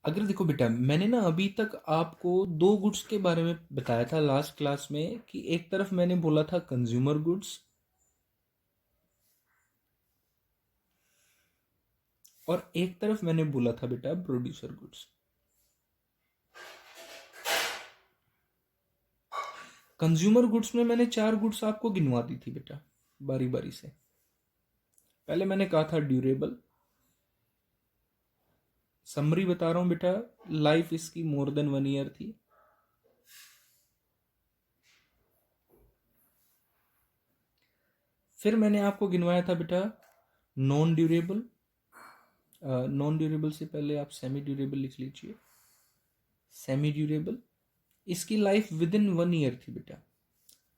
अगर देखो बेटा, मैंने ना अभी तक आपको दो गुड्स के बारे में बताया था लास्ट क्लास में, कि एक तरफ मैंने बोला था कंज्यूमर गुड्स और एक तरफ मैंने बोला था बेटा प्रोड्यूसर गुड्स। कंज्यूमर गुड्स में मैंने चार गुड्स आपको गिनवा दी थी बेटा, बारी बारी से। पहले मैंने कहा था ड्यूरेबल। समरी बता रहा हूं बेटा, लाइफ इसकी मोर देन 1 ईयर थी। फिर मैंने आपको गिनवाया था बेटा नॉन ड्यूरेबल। नॉन ड्यूरेबल से पहले आप सेमी ड्यूरेबल लिख लीजिए। सेमी ड्यूरेबल, इसकी लाइफ विद इन 1 ईयर थी बेटा।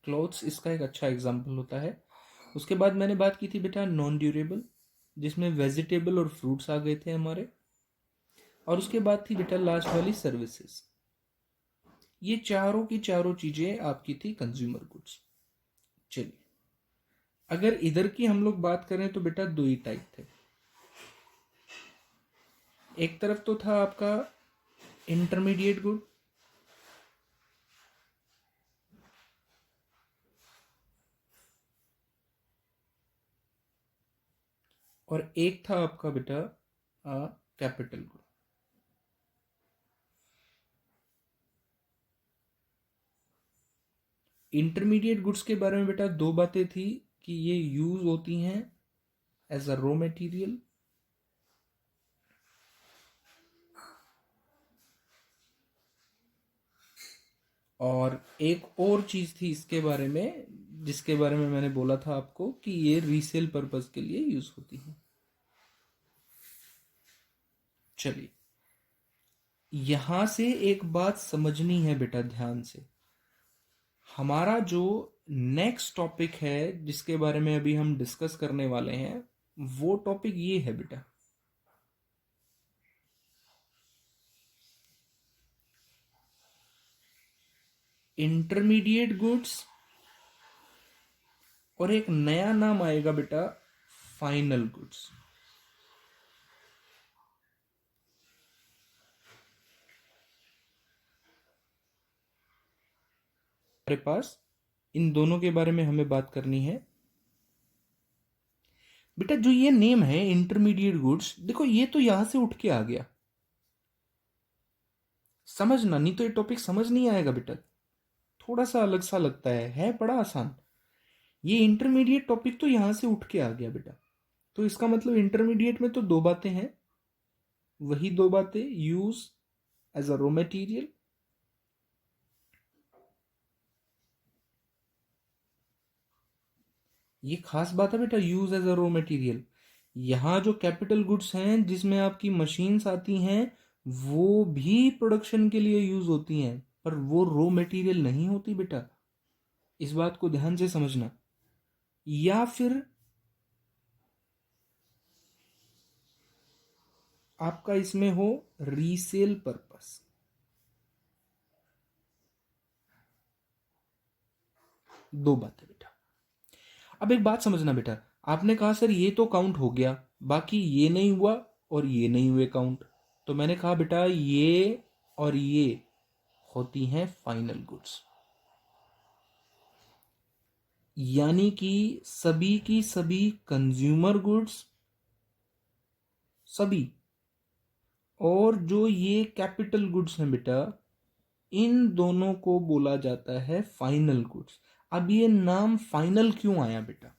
क्लॉथ्स इसका एक अच्छा एग्जाम्पल होता है। उसके बाद मैंने बात की थी बेटा नॉन ड्यूरेबल, जिसमें वेजिटेबल और फ्रूट्स आ गए थे हमारे। और उसके बाद थी बेटा लास्ट वाली सर्विसेज। ये चारों की चारों चीजें आपकी थी कंज्यूमर गुड्स। चलिए, अगर इधर की हम लोग बात करें तो बेटा दो ही टाइप थे। एक तरफ तो था आपका इंटरमीडिएट गुड, और एक था आपका बेटा कैपिटल गुड। इंटरमीडिएट गुड्स के बारे में बेटा दो बातें थी, कि ये यूज होती हैं एज अ रॉ मटेरियल, और एक और चीज थी इसके बारे में, जिसके बारे में मैंने बोला था आपको कि ये रीसेल पर्पस के लिए यूज होती है। चलिए, यहां से एक बात समझनी है बेटा ध्यान से। हमारा जो नेक्स्ट टॉपिक है जिसके बारे में अभी हम डिस्कस करने वाले हैं, वो टॉपिक ये है बेटा, इंटरमीडिएट गुड्स, और एक नया नाम आएगा बेटा फाइनल गुड्स। हमारे पास इन दोनों के बारे में हमें बात करनी है बेटा। जो ये नेम है इंटरमीडिएट गुड्स, देखो ये तो यहां से उठ के आ गया, समझना, नहीं तो ये टॉपिक समझ नहीं आएगा बेटा। थोड़ा सा अलग सा लगता है बड़ा आसान। ये इंटरमीडिएट टॉपिक तो यहां से उठ के आ गया बेटा। तो इसका मतलब इंटरमीडिएट में तो दो बातें हैं, वही दो बातें, use as a raw material, ये खास बात है बेटा, use as a raw material. यहां जो कैपिटल गुड्स हैं जिसमें आपकी मशीन्स आती हैं, वो भी प्रोडक्शन के लिए यूज होती हैं, पर वो रॉ मटेरियल नहीं होती बेटा। इस बात को ध्यान से समझना। या फिर आपका इसमें हो रीसेल पर्पस। दो बातें बेटा। अब एक बात समझना बेटा, आपने कहा सर ये तो काउंट हो गया, बाकी ये नहीं हुआ और ये नहीं हुए काउंट। तो मैंने कहा बेटा ये और ये होती हैं फाइनल गुड्स। यानी कि सभी की सभी कंज्यूमर गुड्स, सभी, और जो ये कैपिटल गुड्स हैं बेटा, इन दोनों को बोला जाता है फाइनल गुड्स। अब ये नाम फाइनल क्यों आया बेटा?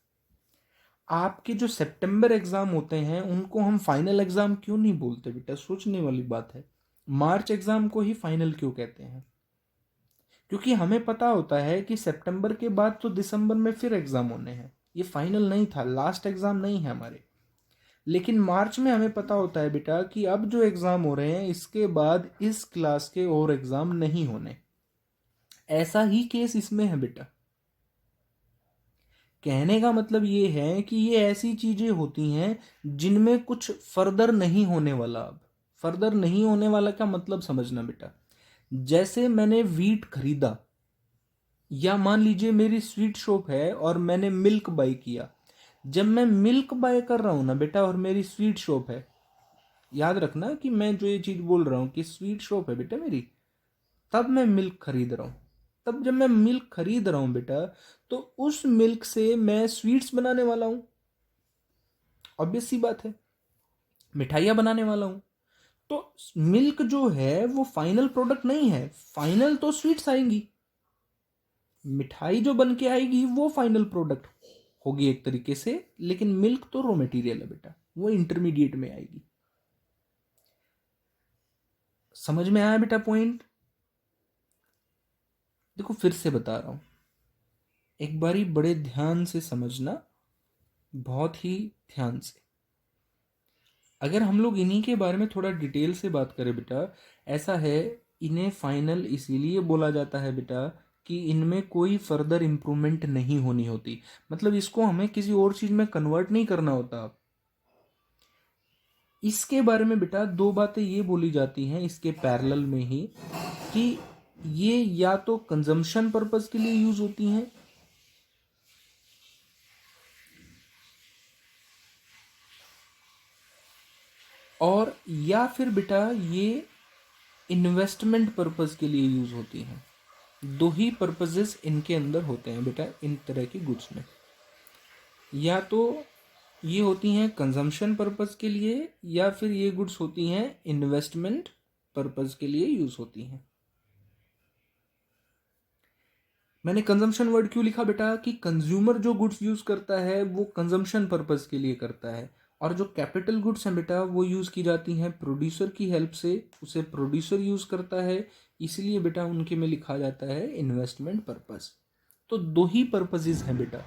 आपके जो सितंबर एग्जाम होते हैं उनको हम फाइनल एग्जाम क्यों नहीं बोलते बेटा? सोचने वाली बात है। मार्च एग्जाम को ही फाइनल क्यों कहते हैं? क्योंकि हमें पता होता है कि सितंबर के बाद तो दिसंबर में फिर एग्जाम होने हैं। ये फाइनल नहीं था, लास्ट एग्जाम नहीं है हमारे। लेकिन मार्च में हमें पता होता है बेटा कि अब जो एग्जाम हो रहे हैं इसके बाद इस क्लास के और एग्जाम नहीं होने। ऐसा ही केस इसमें है बेटा। कहने का मतलब ये है कि ये ऐसी चीजें होती हैं जिनमें कुछ फर्दर नहीं होने वाला। अब फर्दर नहीं होने वाला का मतलब समझना बेटा। जैसे मैंने वीट खरीदा, या मान लीजिए मेरी स्वीट शॉप है और मैंने मिल्क बाय किया। जब मैं मिल्क बाय कर रहा हूं ना बेटा और मेरी स्वीट शॉप है, याद रखना कि मैं जो ये चीज बोल रहा हूं कि स्वीट शॉप है बेटा मेरी, तब मैं मिल्क खरीद रहा हूं। तब जब मैं मिल्क खरीद रहा हूं बेटा, तो उस मिल्क से मैं स्वीट्स बनाने वाला हूं, ऑब्वियस सी बात है, मिठाइयाँ बनाने वाला हूँ। तो मिल्क जो है वो फाइनल प्रोडक्ट नहीं है, फाइनल तो स्वीट्स आएंगी, मिठाई जो बन के आएगी वो फाइनल प्रोडक्ट होगी एक तरीके से, लेकिन मिल्क तो रॉ मटेरियल है बेटा, वो इंटरमीडिएट में आएगी। समझ में आया बेटा पॉइंट? देखो फिर से बता रहा हूं, एक बारी बड़े ध्यान से समझना, बहुत ही ध्यान से। अगर हम लोग इन्हीं के बारे में थोड़ा डिटेल से बात करें बेटा, ऐसा है, इन्हें फाइनल इसीलिए बोला जाता है बेटा कि इनमें कोई फर्दर इम्प्रूवमेंट नहीं होनी होती, मतलब इसको हमें किसी और चीज में कन्वर्ट नहीं करना होता। इसके बारे में बेटा दो बातें ये बोली जाती हैं इसके पैरेलल में ही, कि ये या तो कंजम्पशन पर्पस के लिए यूज होती हैं, और या फिर बेटा ये इन्वेस्टमेंट पर्पस के लिए यूज होती हैं। दो ही पर्पसेस इनके अंदर होते हैं बेटा इन तरह की गुड्स में, या तो ये होती हैं कंजम्पशन पर्पस के लिए, या फिर ये गुड्स होती हैं इन्वेस्टमेंट पर्पस के लिए यूज होती हैं। मैंने कंजम्पशन वर्ड क्यों लिखा बेटा, कि कंज्यूमर जो गुड्स यूज करता है वो कंजम्पशन पर्पस के लिए करता है, और जो कैपिटल गुड्स हैं बेटा वो यूज की जाती हैं प्रोड्यूसर की हेल्प से, उसे प्रोड्यूसर यूज करता है, इसलिए बेटा उनके में लिखा जाता है इन्वेस्टमेंट पर्पस। तो दो ही पर्पसेस हैं बेटा,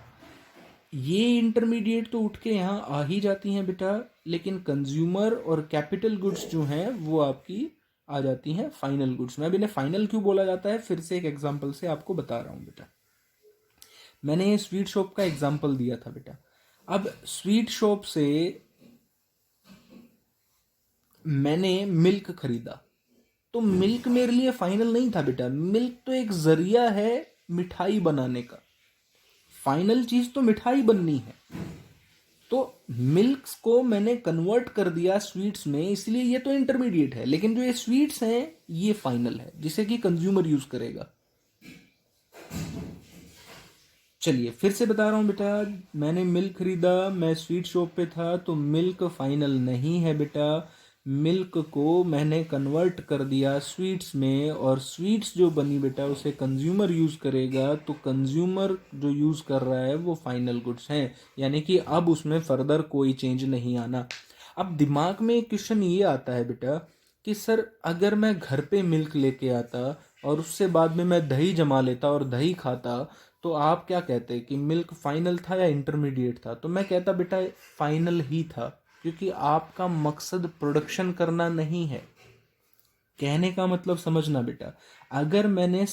ये इंटरमीडिएट तो उठ के यहाँ आ ही जाती हैं बेटा, लेकिन कंज्यूमर और कैपिटल गुड्स जो हैं वो आपकी आ जाती हैं फाइनल गुड्स में। अब इन्हें फाइनल क्यों बोला जाता है, फिर से एक एग्जांपल से आपको बता रहा हूँ बेटा। मैंने ये स्वीट शॉप का एग्जांपल दिया था बेटा, अब स्वीट शॉप से मैंने मिल्क खरीदा, तो मिल्क मेरे लिए फाइनल नहीं था बेटा, मिल्क तो एक जरिया है मिठाई बनाने का, फाइनल चीज तो मिठाई बननी है। तो मिल्क को मैंने कन्वर्ट कर दिया स्वीट्स में, इसलिए ये तो इंटरमीडिएट है, लेकिन जो ये स्वीट्स हैं ये फाइनल है जिसे कि कंज्यूमर यूज करेगा। चलिए फिर से बता रहा हूं बेटा, मैंने मिल्क खरीदा, मैं स्वीट शॉप पे था, तो मिल्क फाइनल नहीं है बेटा, मिल्क को मैंने कन्वर्ट कर दिया स्वीट्स में, और स्वीट्स जो बनी बेटा उसे कंज्यूमर यूज करेगा, तो कंज्यूमर जो यूज कर रहा है वो फाइनल गुड्स हैं, यानी कि अब उसमें फर्दर कोई चेंज नहीं आना। अब दिमाग में एक क्वेश्चन ये आता है बेटा कि सर अगर मैं घर पे मिल्क लेके आता और उससे बाद में मैं दही जमा लेता और दही खाता, तो आप क्या कहते कि मिल्क फाइनल था या इंटरमीडिएट था? तो मैं कहता बेटा फाइनल ही था, क्योंकि आपका मकसद प्रोडक्शन करना नहीं है। कहने का मतलब समझना बेटा, अगर मैंने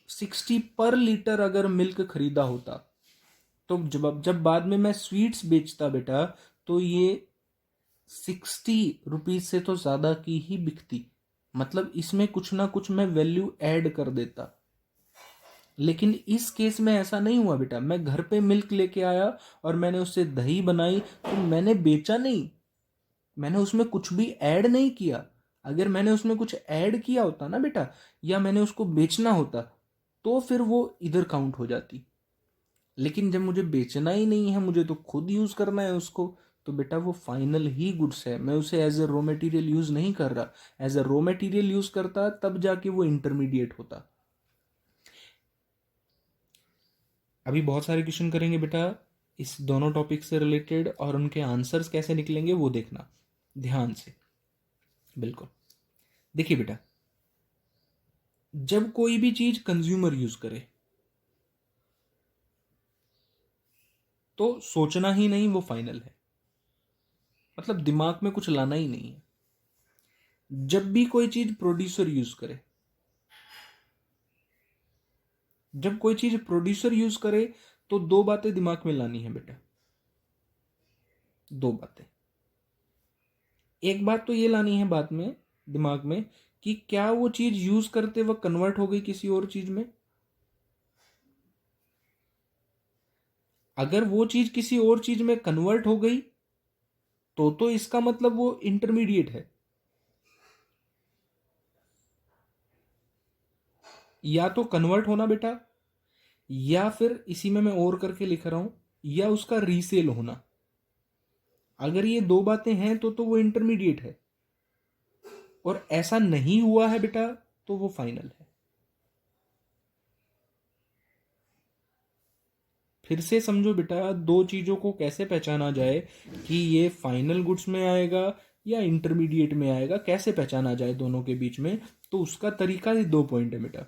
60 पर लीटर अगर मिल्क खरीदा होता, तो जब बाद में मैं स्वीट्स बेचता बेटा, तो ये 60 रुपीज से तो ज्यादा की ही बिकती, मतलब इसमें कुछ ना कुछ मैं वैल्यू ऐड कर देता। लेकिन इस केस में ऐसा नहीं हुआ बेटा, मैं घर पे मिल्क लेके आया और मैंने उससे दही बनाई, तो मैंने बेचा नहीं, मैंने उसमें कुछ भी ऐड नहीं किया। अगर मैंने उसमें कुछ ऐड किया होता ना बेटा, या मैंने उसको बेचना होता, तो फिर वो इधर काउंट हो जाती। लेकिन जब मुझे बेचना ही नहीं है, मुझे तो खुद यूज करना है उसको, तो बेटा वो फाइनल ही गुड्स है, मैं उसे as a raw material use नहीं कर रहा। As a raw material use करता तब जाके वो इंटरमीडिएट होता। अभी बहुत सारे क्वेश्चन करेंगे बेटा इस दोनों टॉपिक से रिलेटेड, और उनके आंसर्स कैसे निकलेंगे वो देखना ध्यान से। बिल्कुल, देखिए बेटा, जब कोई भी चीज कंज्यूमर यूज करे तो सोचना ही नहीं वो फाइनल है, मतलब दिमाग में कुछ लाना ही नहीं है। जब भी कोई चीज प्रोड्यूसर यूज करे, जब कोई चीज प्रोड्यूसर यूज करे, तो दो बातें दिमाग में लानी है बेटा, दो बातें। एक बात तो ये लानी है बाद में दिमाग में, कि क्या वो चीज यूज करते वक्त कन्वर्ट हो गई किसी और चीज में। अगर वो चीज किसी और चीज में कन्वर्ट हो गई, तो इसका मतलब वो इंटरमीडिएट है। या तो कन्वर्ट होना बेटा, या फिर इसी में मैं और करके लिख रहा हूं, या उसका रीसेल होना। अगर ये दो बातें हैं तो वो इंटरमीडिएट है, और ऐसा नहीं हुआ है बेटा तो वो फाइनल है। फिर से समझो बेटा, दो चीजों को कैसे पहचाना जाए कि ये फाइनल गुड्स में आएगा या इंटरमीडिएट में आएगा, कैसे पहचाना जाए दोनों के बीच में। तो उसका तरीका ये 2 पॉइंट है बेटा।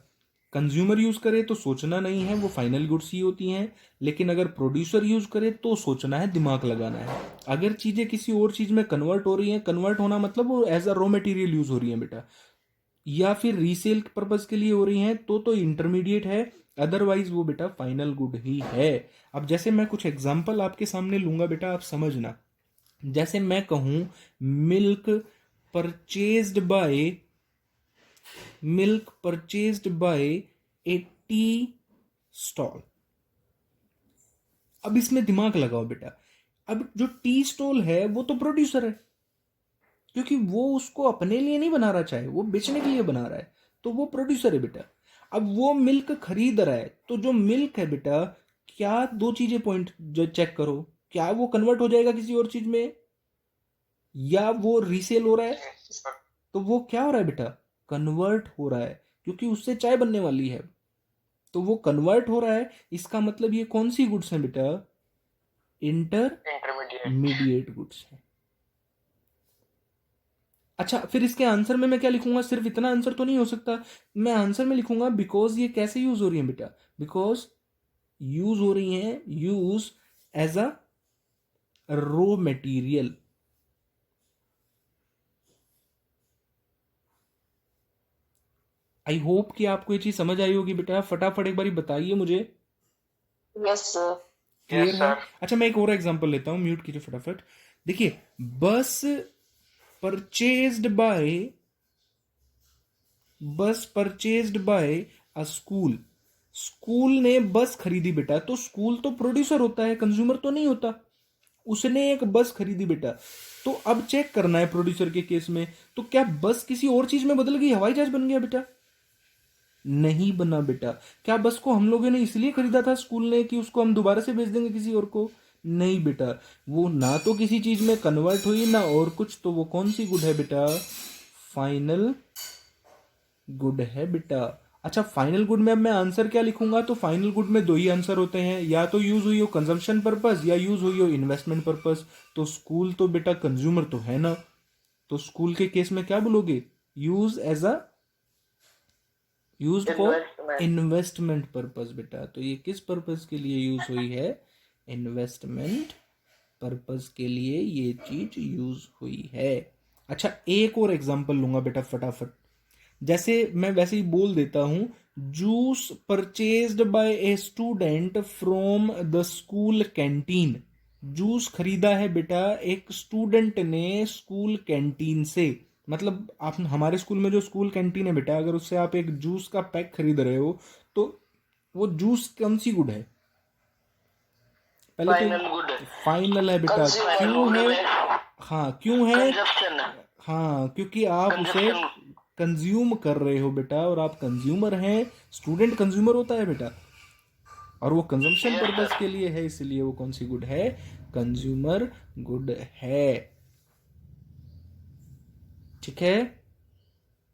कंज्यूमर यूज करे तो सोचना नहीं है, वो फाइनल गुड्स ही होती हैं। लेकिन अगर प्रोड्यूसर यूज करे तो सोचना है, दिमाग लगाना है। अगर चीजें किसी और चीज में कन्वर्ट हो रही हैं, कन्वर्ट होना मतलब वो as a raw material use हो रही है बेटा, या फिर रीसेल पर्पज के लिए हो रही हैं, तो इंटरमीडिएट है। अदरवाइज वो बेटा फाइनल गुड ही है। अब जैसे मैं कुछ एग्जांपल आपके सामने लूंगा बेटा, आप समझना। जैसे मैं कहूं milk purchased bye milk purchased bye A tea stall. अब इसमें दिमाग लगाओ बेटा। अब जो टी स्टॉल है वो तो प्रोड्यूसर है, क्योंकि वो उसको अपने लिए नहीं बना रहा, चाहे वो बेचने के लिए बना रहा है, तो वो प्रोड्यूसर है बेटा। अब वो मिल्क खरीद रहा है, तो जो मिल्क है बेटा, क्या दो चीजें पॉइंट जो चेक करो, क्या वो कन्वर्ट हो जाएगा किसी और चीज में, या वो रीसेल हो रहा है। तो वो क्या हो रहा है बेटा, कन्वर्ट हो रहा है, क्योंकि उससे चाय बनने वाली है, तो वो कन्वर्ट हो रहा है। इसका मतलब ये कौन सी गुड्स है बेटा, इंटरमीडिएट गुड्स है। अच्छा, फिर इसके आंसर में मैं क्या लिखूंगा, सिर्फ इतना आंसर तो नहीं हो सकता। मैं आंसर में लिखूंगा बिकॉज ये कैसे यूज हो रही है बेटा, बिकॉज यूज हो रही हैं, use as a raw material. I hope कि आपको ये चीज समझ आई होगी बेटा। फटाफट एक बारी बताइए मुझे। Yes sir. क्लियर है? अच्छा, मैं एक और एग्जांपल लेता हूं, म्यूट कीजिए फटाफट। देखिए, बस परचेज्ड बाय बस परचेज्ड बाय अ स्कूल। स्कूल ने बस खरीदी बेटा, तो स्कूल तो प्रोड्यूसर होता है, कंज्यूमर तो नहीं होता। उसने एक बस खरीदी बेटा, तो अब चेक करना है प्रोड्यूसर के केस में, तो क्या बस किसी और चीज में बदल गई, हवाई जहाज बन गया बेटा? नहीं बना बेटा। क्या बस को हम लोगों ने इसलिए खरीदा था स्कूल ने कि उसको हम दोबारा से बेच देंगे किसी और को? नहीं बेटा। वो ना तो किसी चीज में कन्वर्ट हुई ना और कुछ, तो वो कौन सी गुड है बेटा, फाइनल गुड है बेटा। अच्छा, फाइनल गुड में अब मैं आंसर क्या लिखूंगा, तो फाइनल गुड में दो ही आंसर होते हैं, या तो यूज हुई हो कंजम्पशन पर्पस या यूज हुई हो इन्वेस्टमेंट पर्पस। तो स्कूल तो बेटा कंज्यूमर तो है ना, तो स्कूल के केस में क्या बोलोगे, use as a use for investment purpose बेटा। तो ये किस पर्पस के लिए यूज हुई है, इन्वेस्टमेंट पर्पस के लिए ये चीज यूज हुई है। अच्छा, एक और एग्जांपल लूंगा बेटा फटाफट। जैसे मैं वैसे ही बोल देता हूं, juice purchased bye a student from the school canteen. Juice खरीदा है बेटा एक स्टूडेंट ने स्कूल कैंटीन से। मतलब आप हमारे स्कूल में जो स्कूल कैंटीन है बेटा, अगर उससे आप एक जूस का पैक खरीद रहे हो, तो वो जूस कौन सी गुड है, पहले तो फाइनल है बेटा। क्यों है? हाँ, क्यों है? हाँ, क्योंकि आप उसे कंज्यूम कर रहे हो बेटा, और आप कंज्यूमर हैं। स्टूडेंट कंज्यूमर होता है बेटा, और वो कंजम्पशन पर्पस के लिए है, इसलिए वो कौन सी गुड है, कंज्यूमर गुड है। ठीक है?